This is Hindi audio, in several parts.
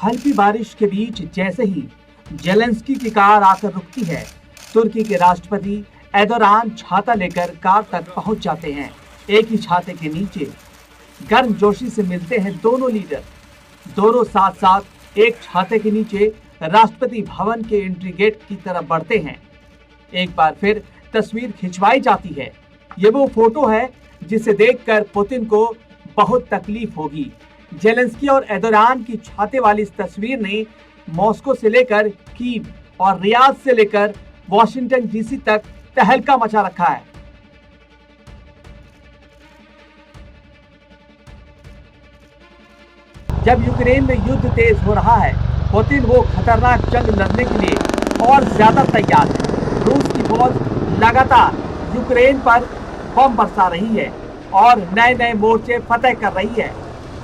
हल्की बारिश के बीच जैसे ही जेलेंस्की की कार आकर रुकती है, तुर्की के राष्ट्रपति एर्दोगान छाता लेकर कार तक पहुंच जाते हैं। एक ही छाते के नीचे गर्मजोशी से मिलते हैं दोनों लीडर। दोनों साथ साथ एक छाते के नीचे राष्ट्रपति भवन के एंट्री गेट की तरफ बढ़ते हैं। एक बार फिर तस्वीर खिंचवाई जाती है। ये वो फोटो है जिसे देखकर पुतिन को बहुत तकलीफ होगी। जेलेंस्की और एर्दोगान की छाते वाली इस तस्वीर ने मॉस्को से लेकर कीव और रियाद से लेकर वॉशिंगटन डीसी तक तहलका मचा रखा है। जब यूक्रेन में युद्ध तेज हो रहा है, पुतिन वो खतरनाक जंग लड़ने के लिए और ज्यादा तैयार है। रूस की फौज लगातार यूक्रेन पर बम बरसा रही है और नए नए मोर्चे फतेह कर रही है।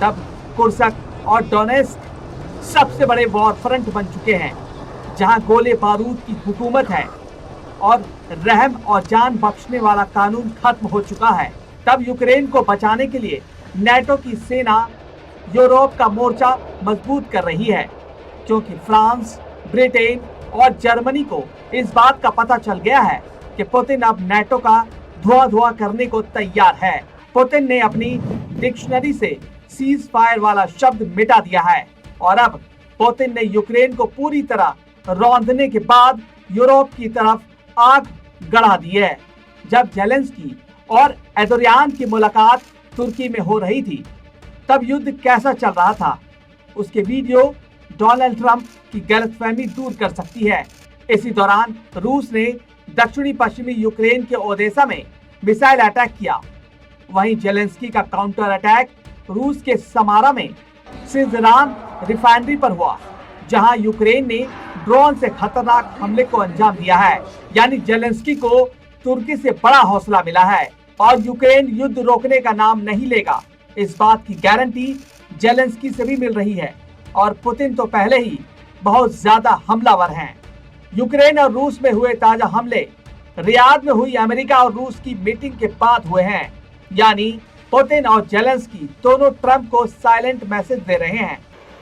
तब कुर्स्क और डोनेस्क सबसे बड़े वॉर फ्रंट बन चुके हैं, जहां गोले बारूद की हुकूमत है और रहम और जान बख्शने वाला कानून खत्म हो चुका है। तब यूक्रेन को बचाने के लिए नाटो की सेना यूरोप का मोर्चा मजबूत कर रही है, क्योंकि फ्रांस, ब्रिटेन और जर्मनी को इस बात का पता चल गया है कि पुतिन अब नाटो का धुआं करने को तैयार है। पुतिन ने अपनी डिक्शनरी से सीज फायर वाला शब्द मिटा दिया है और अब पुतिन ने यूक्रेन को पूरी तरह रौंदने के बाद यूरोप की तरफ आग गड़ा दी है। जब जेलेंस्की और एर्दोगान की मुलाकात तुर्की में हो रही थी, तब युद्ध कैसा चल रहा था, उसके वीडियो डोनाल्ड ट्रंप की गलतफहमी दूर कर सकती है। इसी दौरान रूस ने दक्षिणी पश्चिमी यूक्रेन के ओदेसा में मिसाइल अटैक किया। वहीं जेलेंस्की का काउंटर अटैक रूस के समारा में सिजरान रिफाइनरी पर हुआ, जहां यूक्रेन ने ड्रोन से खतरनाक हमले को अंजाम दिया है। यानी जेलेंस्की को तुर्की से बड़ा हौसला मिला है और यूक्रेन युद्ध रोकने का नाम नहीं लेगा, इस बात की गारंटी जेलेंस्की से भी मिल रही है। और पुतिन तो पहले ही बहुत ज्यादा हमलावर हैं। यूक्रेन और रूस में हुए ताजा हमले रियाद में हुई अमेरिका और रूस की मीटिंग के बाद हुए हैं। यानी पुतिन और जेलेंस्की दोनों ट्रंप को साइलेंट मैसेज दे रहे हैं।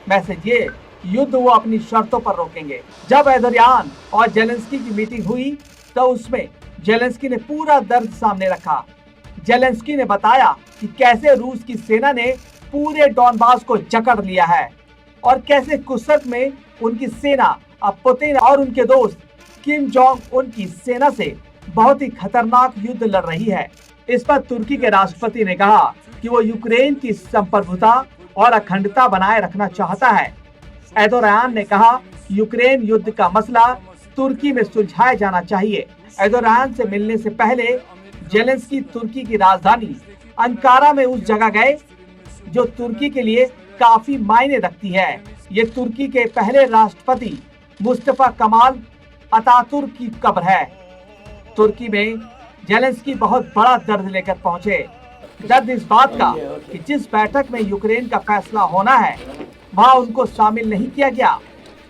मैसेज ये, युद्ध वो अपनी शर्तों पर रोकेंगे। जब एर्दोगान और जेलेंस्की की मीटिंग हुई तो उसमें जेलेंस्की ने पूरा दर्द सामने रखा। जेलेंस्की ने बताया कि कैसे रूस की सेना ने पूरे डॉनबास को जकड़ लिया है और कैसे कुर्स्क में उनकी सेना अब पुतिन और उनके दोस्त किम जोंग उन की सेना से बहुत ही खतरनाक युद्ध लड़ रही है। इस पर तुर्की के राष्ट्रपति ने कहा कि वो यूक्रेन की संप्रभुता और अखंडता बनाए रखना चाहता है। एर्दोगान ने कहा कि यूक्रेन युद्ध का मसला तुर्की में सुलझाया जाना चाहिए। एर्दोगान से मिलने से पहले जेलेंस्की तुर्की की राजधानी अंकारा में उस जगह गए जो तुर्की के लिए काफी मायने रखती है। ये तुर्की के पहले राष्ट्रपति मुस्तफा कमाल अतातुर्क की कब्र है। तुर्की में जेलेंस्की बहुत बड़ा दर्द लेकर पहुंचे। दर्द इस बात का कि जिस बैठक में यूक्रेन का फैसला होना है, वहां उनको शामिल नहीं किया गया।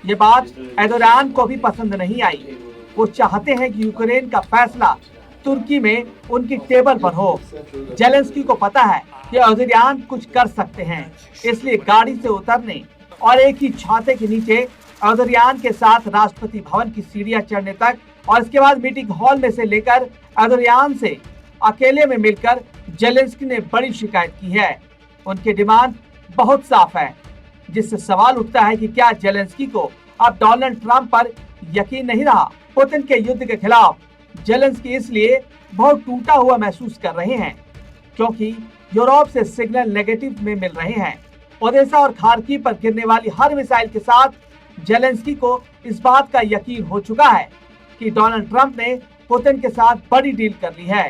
ये बात एर्दोगान को भी पसंद नहीं आई। वो चाहते हैं कि यूक्रेन का फैसला तुर्की में उनकी टेबल पर हो। जेलेंस्की को पता है कि एर्दोगान कुछ कर सकते हैं, इसलिए गाड़ी से उतरने और एक ही छाते के नीचे एर्दोगान के साथ राष्ट्रपति भवन की सीढ़ियां चढ़ने तक और इसके बाद मीटिंग हॉल में से लेकर एर्दोगान से अकेले में मिलकर जेलेंस्की ने बड़ी शिकायत की है। उनकी डिमांड बहुत साफ है, जिससे सवाल उठता है कि क्या जेलेंस्की को अब डोनाल्ड ट्रंप पर यकीन नहीं रहा। पुतिन के युद्ध के खिलाफ जेलेंस्की इसलिए बहुत टूटा हुआ महसूस कर रहे हैं क्योंकि यूरोप से सिग्नल नेगेटिव में मिल रहे हैं। ओदेसा और खार्किव पर गिरने वाली हर मिसाइल के साथ जेलेंस्की को इस बात का यकीन हो चुका है कि डोनाल्ड ट्रंप ने पुतिन के साथ बड़ी डील कर ली है।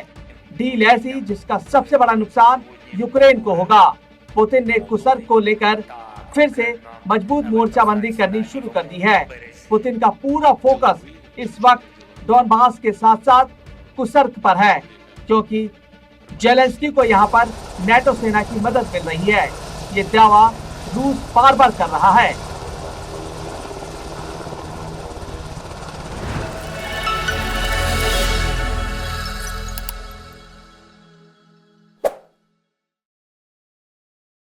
डील ऐसी जिसका सबसे बड़ा नुकसान यूक्रेन को होगा। पुतिन ने कुर्स्क को लेकर फिर से मजबूत मोर्चाबंदी करनी शुरू कर दी है। पुतिन का पूरा फोकस इस वक्त डॉनबास के साथ साथ कुर्स्क पर है, क्योंकि जेलेंस्की को यहाँ पर नाटो सेना की मदद मिल रही है। ये दावा रूस बार बार कर रहा है।